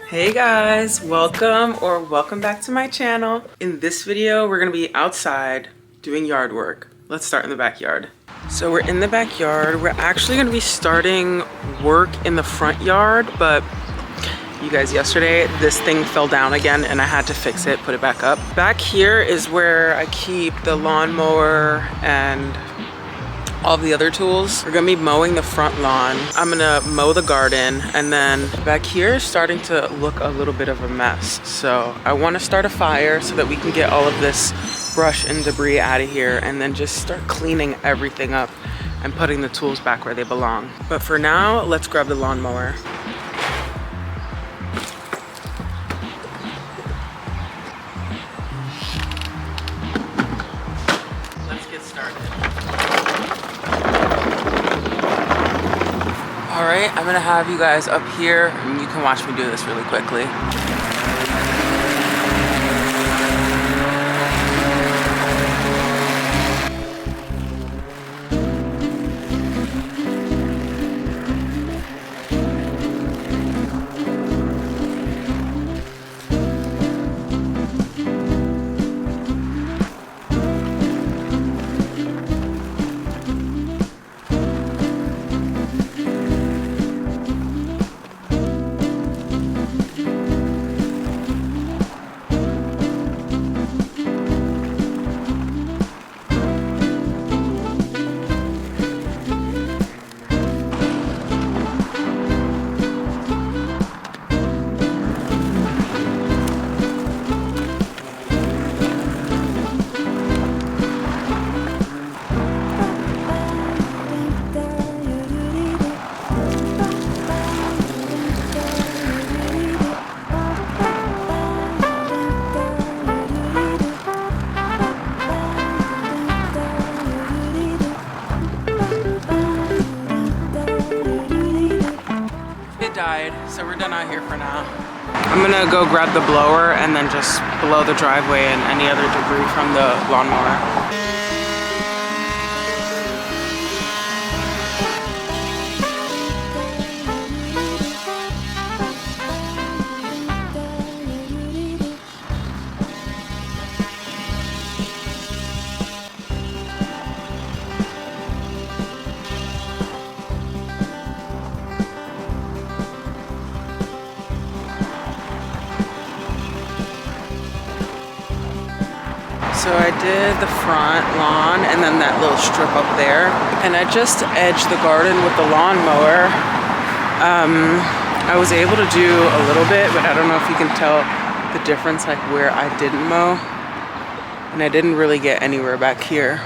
Hey guys, welcome back to my channel. In this video, we're gonna be outside doing yard work. Let's start in the backyard. So we're in the backyard. We're actually gonna be starting work in the front yard, but you guys, yesterday this thing fell down again and I had to fix it, put it back up. Back here is where I keep the lawnmower and all the other tools. We're gonna be mowing the front lawn. I'm gonna mow the garden, and then back here is starting to look a little bit of a mess. So I wanna start a fire so that we can get all of this brush and debris out of here and then just start cleaning everything up and putting the tools back where they belong. But for now, let's grab the lawnmower. Let's get started. All right, I'm gonna have you guys up here and you can watch me do this really quickly. Died, so we're done out here for now. I'm gonna go grab the blower and then just blow the driveway and any other debris from the lawnmower. So I did the front lawn and then that little strip up there. And I just edged the garden with the lawnmower. I was able to do a little bit, but I don't know if you can tell the difference, like where I didn't mow. And I didn't really get anywhere back here.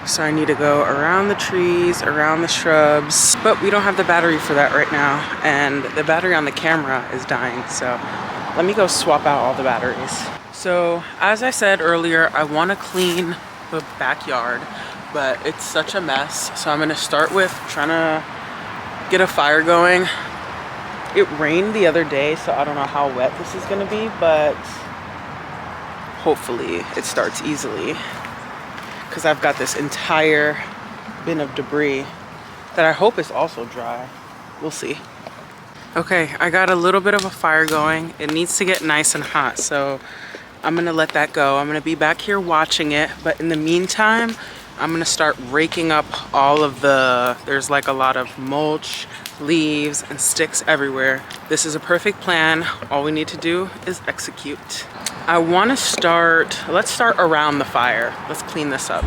So I need to go around the trees, around the shrubs. But we don't have the battery for that right now. And the battery on the camera is dying. So let me go swap out all the batteries. So as I said earlier, I want to clean the backyard, but it's such a mess. So I'm going to start with trying to get a fire going. It rained the other day, so I don't know how wet this is going to be, but hopefully it starts easily because I've got this entire bin of debris that I hope is also dry. We'll see. Okay, I got a little bit of a fire going. It needs to get nice and hot, so I'm gonna let that go. I'm gonna be back here watching it, but in the meantime, I'm gonna start raking up all of there's like a lot of mulch, leaves, and sticks everywhere. This is a perfect plan. All we need to do is execute. I wanna let's start around the fire. Let's clean this up.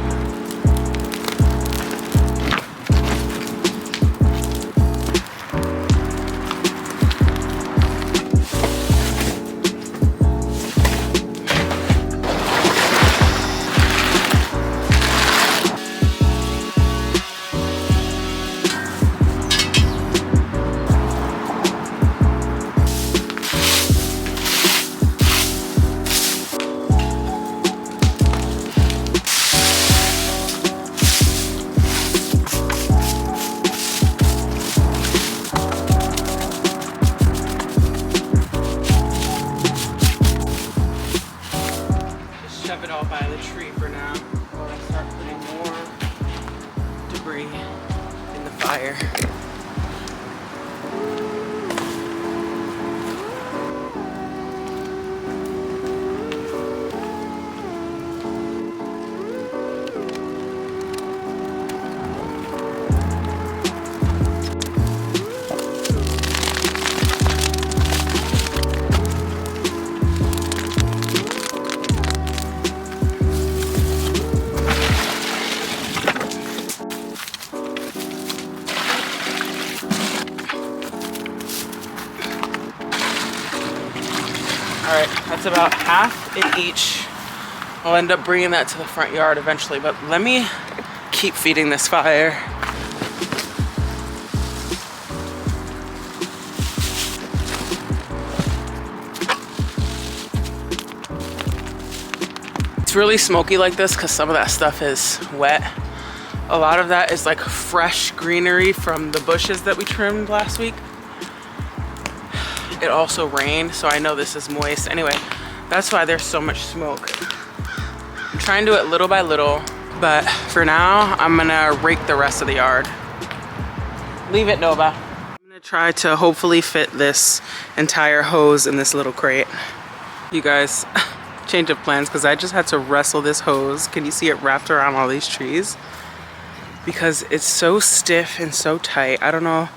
fire. That's about half in each. I'll end up bringing that to the front yard eventually, but let me keep feeding this fire. It's really smoky like this because some of that stuff is wet. A lot of that is like fresh greenery from the bushes that we trimmed last week. It also rained, so I know this is moist. Anyway, that's why there's so much smoke. I'm trying to do it little by little, but for now, I'm gonna rake the rest of the yard. Leave it, Nova. I'm gonna try to hopefully fit this entire hose in this little crate. You guys, change of plans, because I just had to wrestle this hose. Can you see it wrapped around all these trees? Because it's so stiff and so tight. I don't know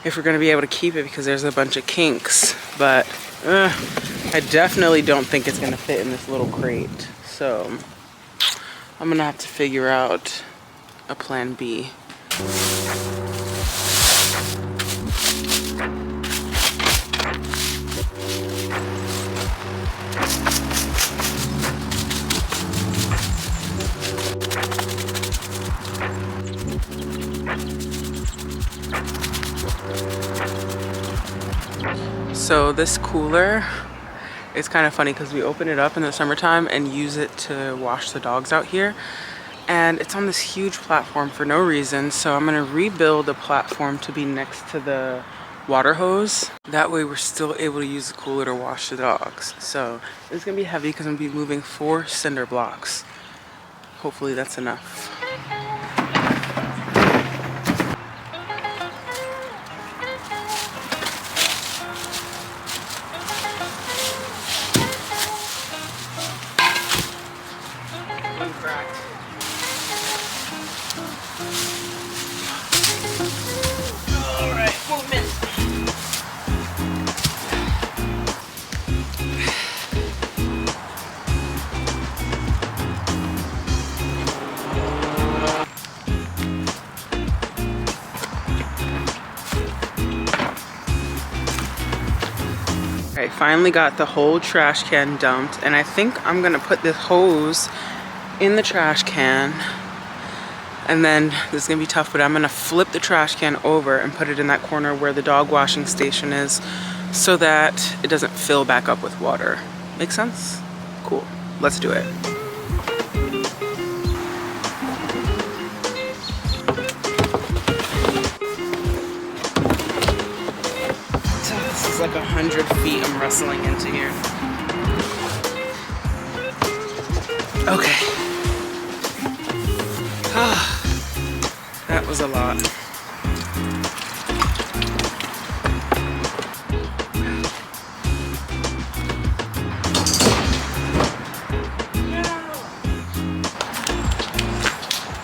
if we're gonna be able to keep it because there's a bunch of kinks, but I definitely don't think it's gonna fit in this little crate. So I'm gonna have to figure out a plan B. So this cooler, it's kind of funny because we open it up in the summertime and use it to wash the dogs out here. And it's on this huge platform for no reason. So I'm gonna rebuild the platform to be next to the water hose. That way we're still able to use the cooler to wash the dogs. So it's gonna be heavy because I'm gonna be moving 4 cinder blocks. Hopefully that's enough. I finally got the whole trash can dumped, and I think I'm gonna put this hose in the trash can, and then this is gonna be tough, but I'm gonna flip the trash can over and put it in that corner where the dog washing station is so that it doesn't fill back up with water. Make sense? Cool, let's do it. It's like 100 feet I'm wrestling into here. Okay. That was a lot.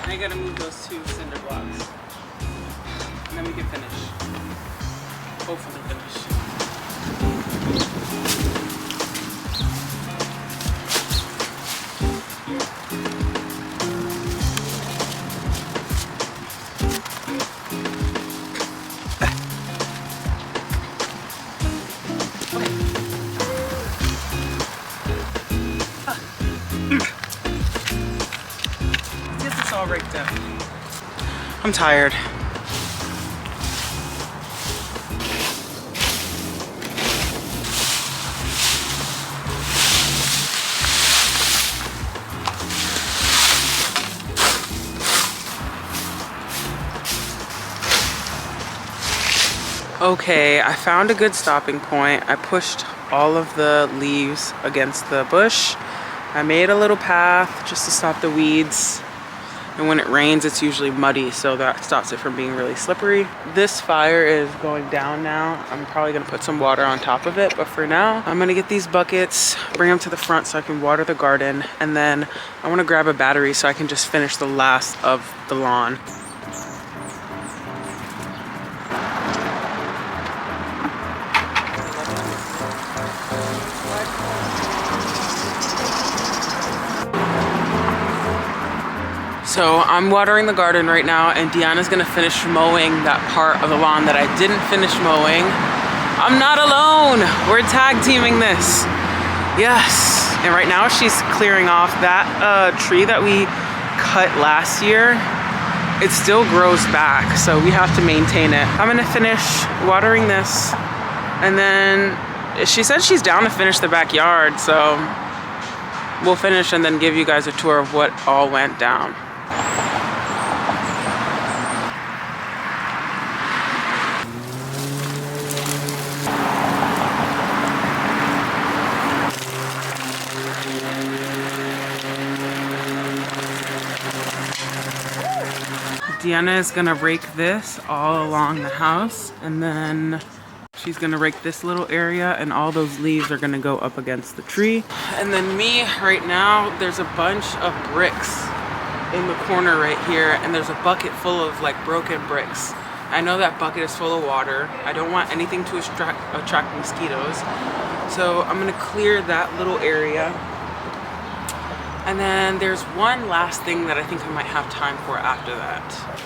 I gotta move those 2 cinder blocks. And then we can finish. Hopefully finish. All raked up. I'm tired. Okay, I found a good stopping point. I pushed all of the leaves against the bush. I made a little path just to stop the weeds. And when it rains, it's usually muddy, so that stops it from being really slippery. This fire is going down now. I'm probably gonna put some water on top of it, but for now, I'm gonna get these buckets, bring them to the front so I can water the garden, and then I wanna grab a battery so I can just finish the last of the lawn. So I'm watering the garden right now, and Deanna's gonna finish mowing that part of the lawn that I didn't finish mowing. I'm not alone. We're tag teaming this. Yes. And right now she's clearing off that tree that we cut last year. It still grows back, so we have to maintain it. I'm gonna finish watering this, and then she said she's down to finish the backyard, so we'll finish and then give you guys a tour of what all went down. Deanna is gonna rake this all along the house, and then she's gonna rake this little area, and all those leaves are gonna go up against the tree. And then me, right now, there's a bunch of bricks in the corner right here, and there's a bucket full of like broken bricks. I know that bucket is full of water. I don't want anything to attract mosquitoes. So I'm gonna clear that little area. And then there's one last thing that I think I might have time for after that.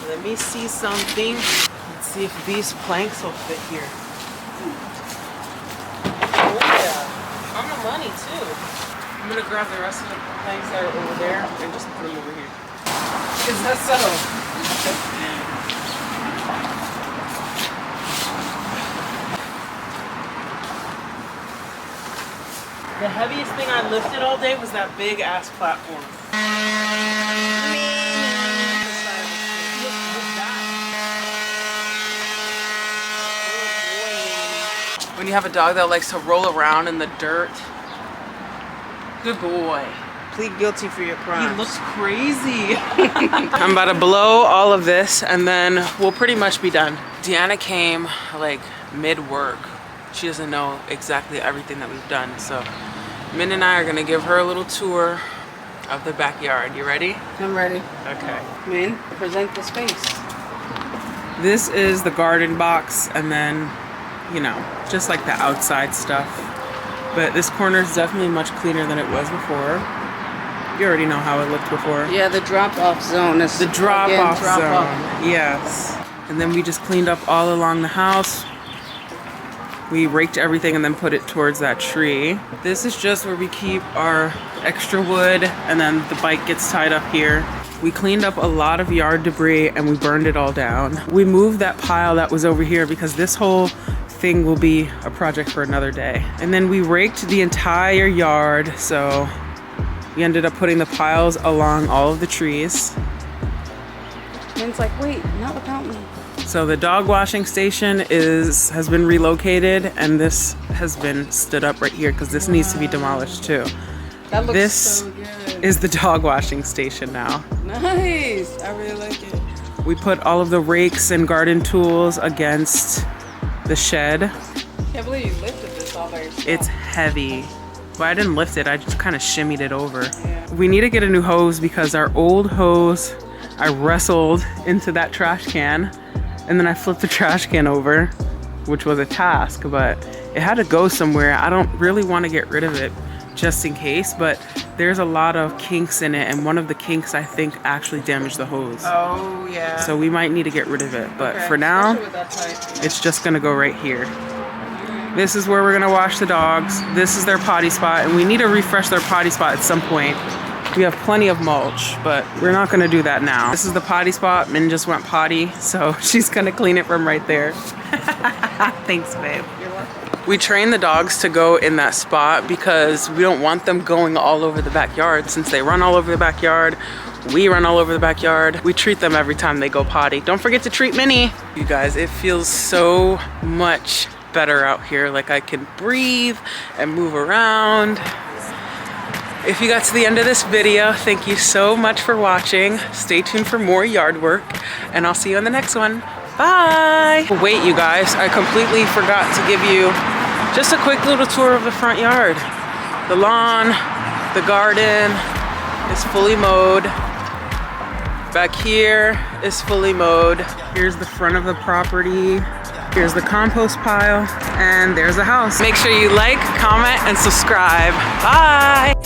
Let me see something. Let's see if these planks will fit here. Oh yeah, on the money too. I'm gonna grab the rest of the planks that are over there and just put them over here. Is that so? The heaviest thing I lifted all day was that big ass platform. When you have a dog that likes to roll around in the dirt. Good boy. Plead guilty for your crime. He looks crazy. I'm about to blow all of this and then we'll pretty much be done. Deanna came like mid-work. She doesn't know exactly everything that we've done. So Min and I are gonna give her a little tour of the backyard. You ready? I'm ready. Okay. Min, present the space. This is the garden box, and then, you know, just like the outside stuff. But this corner is definitely much cleaner than it was before. You already know how it looked before. Yeah, the drop-off zone is the drop-off zone. Yes. And then we just cleaned up all along the house. We raked everything and then put it towards that tree. This is just where we keep our extra wood, and then the bike gets tied up here. We cleaned up a lot of yard debris and we burned it all down. We moved that pile that was over here because this whole thing will be a project for another day. And then we raked the entire yard, so we ended up putting the piles along all of the trees. Min's like, wait, not without me. So the dog washing station has been relocated, and this has been stood up right here because this needs to be demolished too. That looks this so good. Is the dog washing station now. Nice, I really like it. We put all of the rakes and garden tools against the shed. Can't believe you lifted this all by yourself. It's heavy. But I didn't lift it, I just kind of shimmied it over. Yeah. We need to get a new hose because our old hose, I wrestled into that trash can, and then I flipped the trash can over, which was a task, but it had to go somewhere. I don't really want to get rid of it just in case, but there's a lot of kinks in it, and one of the kinks I think actually damaged the hose. Oh yeah. So we might need to get rid of it, but for now, it's just gonna go right here. This is where we're gonna wash the dogs. This is their potty spot, and we need to refresh their potty spot at some point. We have plenty of mulch, but we're not gonna do that now. This is the potty spot. Min just went potty, so she's gonna clean it from right there. Thanks, babe. You're welcome. We train the dogs to go in that spot because we don't want them going all over the backyard. Since they run all over the backyard, we run all over the backyard. We treat them every time they go potty. Don't forget to treat Minnie. You guys, it feels so much better out here. Like I can breathe and move around. If you got to the end of this video, thank you so much for watching. Stay tuned for more yard work, and I'll see you in the next one. Bye! Wait, you guys, I completely forgot to give you just a quick little tour of the front yard. The lawn, the garden is fully mowed. Back here is fully mowed. Here's the front of the property. Here's the compost pile, and there's the house. Make sure you like, comment, and subscribe. Bye!